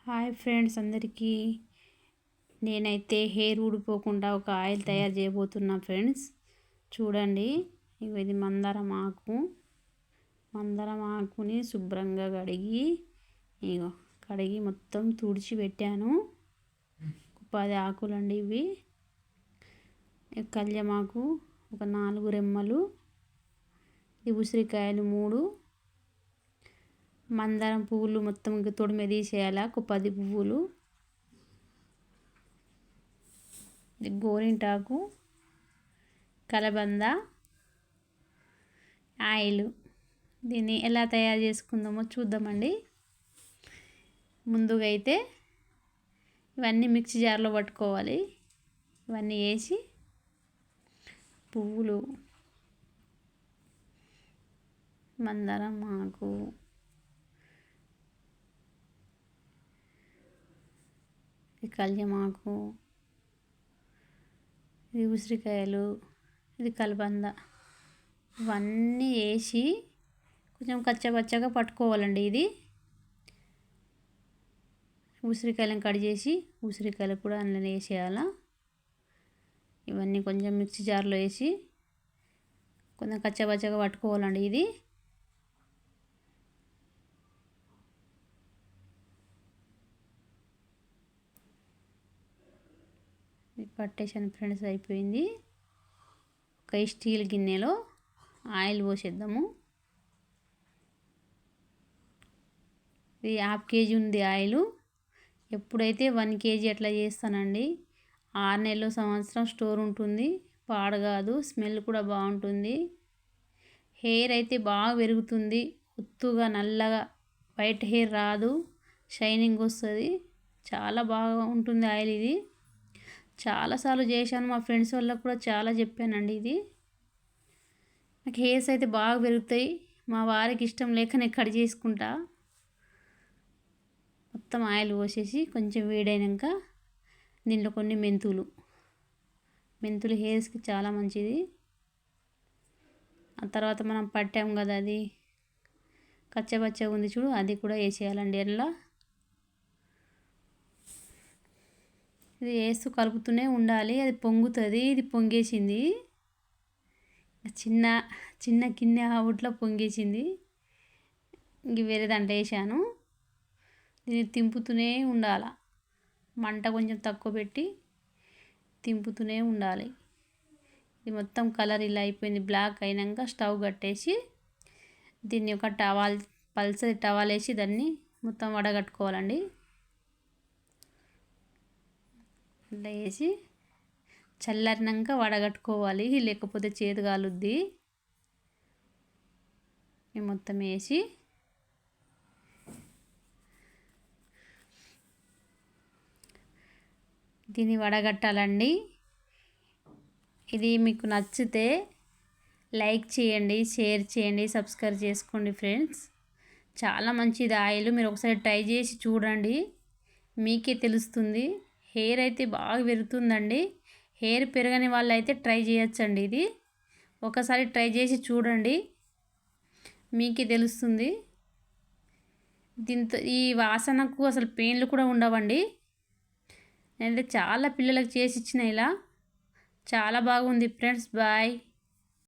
Hi friends అందరికీ నేనైతే hair ఊడిపోకుండా ఒక ఆయిల్ తయారు చేయబోతున్నా ఫ్రెండ్స్. చూడండి, ఇది మందారం ఆకుని శుభ్రంగా కడిగి మొత్తం తుడిచి పెట్టాను. 10 ఆకులండి ఇవి. కళ్యామాకు ఒక 4 రెమ్మలు, ఈ ఉసిరికాయలు 3, మందారం పువ్వులు మొత్తం తొడిమె తీసేయాలి, ఒక 10 పువ్వులు, గోరింటాకు, కలబంద, ఆయిల్. దీన్ని ఎలా తయారు చేసుకుందామో చూద్దామండి. ముందుగా అయితే ఇవన్నీ మిక్సీ జార్లో పట్టుకోవాలి. ఇవన్నీ వేసి పువ్వులు, మందారం ఆకు, కళ్యామాకు, ఇది ఉసిరికాయలు, ఇది కలబంద, ఇవన్నీ వేసి కొంచెం కచ్చపచ్చగా పట్టుకోవాలండి. ఇది ఉసిరికాయలను కట్ చేసి ఉసిరికాయలు కూడా అందులో వేసేయాలా. ఇవన్నీ కొంచెం మిక్సీ జార్లో వేసి కొంచెం కచ్చపచ్చగా పట్టుకోవాలండి. ఇది పట్టేసాను ఫ్రెండ్స్, అయిపోయింది. ఒక స్టీల్ గిన్నెలో ఆయిల్ పోసేద్దాము. ఇది 1/2 కేజీ ఉంది ఆయిల్. ఎప్పుడైతే 1 కేజీ అట్లా చేస్తానండి. 6 నెలలు, సంవత్సరం స్టోర్ ఉంటుంది, పాడు కాదు, స్మెల్ కూడా బాగుంటుంది. హెయిర్ అయితే బాగా పెరుగుతుంది, ఒత్తుగా నల్లగా వైట్ హెయిర్ రాదు, షైనింగ్ వస్తుంది. చాలా బాగా ఉంటుంది ఆయిల్. ఇది చాలాసార్లు చేశాను, మా ఫ్రెండ్స్ వాళ్ళకు కూడా చాలా చెప్పానండి. ఇది నాకు హెయిర్స్ అయితే బాగా పెరుగుతాయి. మా వారికి ఇష్టం లేక నేను కట్ చేసుకుంటా. మొత్తం ఆయిల్ పోసేసి కొంచెం వేడైనాక దీంట్లో కొన్ని మెంతులు హెయిర్స్కి చాలా మంచిది. ఆ తర్వాత మనం పట్టాం కదా, అది కచ్చపచ్చగా ఉంది చూడు, అది కూడా వేసేయాలండి. అలా ఇది వేస్తూ కలుపుతూనే ఉండాలి, అది పొంగుతుంది. ఇది పొంగేసింది, చిన్న గిన్నె అవుట్లో పొంగేసింది. ఇంక వేరే దాంట్లో వేసాను. దీన్ని తింపుతూనే ఉండాలి, మంట కొంచెం తక్కువ పెట్టి తింపుతూనే ఉండాలి. ఇది మొత్తం కలర్ ఇలా అయిపోయింది. బ్లాక్ అయినాక స్టవ్ కట్టేసి దీన్ని ఒక పల్సటి టవాల్ వేసి దాన్ని మొత్తం వడగట్టుకోవాలండి. ఇట్లా వేసి చల్లారినాక వడగట్టుకోవాలి, లేకపోతే చేదు కాలుద్ది. మొత్తం వేసి దీన్ని వడగట్టాలండి. ఇది మీకు నచ్చితే లైక్ చేయండి, షేర్ చేయండి, సబ్స్క్రైబ్ చేసుకోండి ఫ్రెండ్స్. చాలా మంచిది ఆయిల్. మీరు ఒకసారి ట్రై చేసి చూడండి, మీకే తెలుస్తుంది. హెయిర్ అయితే బాగా పెరుగుతుందండి. హెయిర్ పెరగని వాళ్ళు అయితే ట్రై చేయొచ్చండి. ఇది ఒకసారి ట్రై చేసి చూడండి, మీకే తెలుస్తుంది. దీంతో ఈ వాసనకు అసలు పెయిన్లు కూడా ఉండవండి. నేనైతే చాలా పిల్లలకు చేసి ఇచ్చిన. ఇలా చాలా బాగుంది ఫ్రెండ్స్. బాయ్.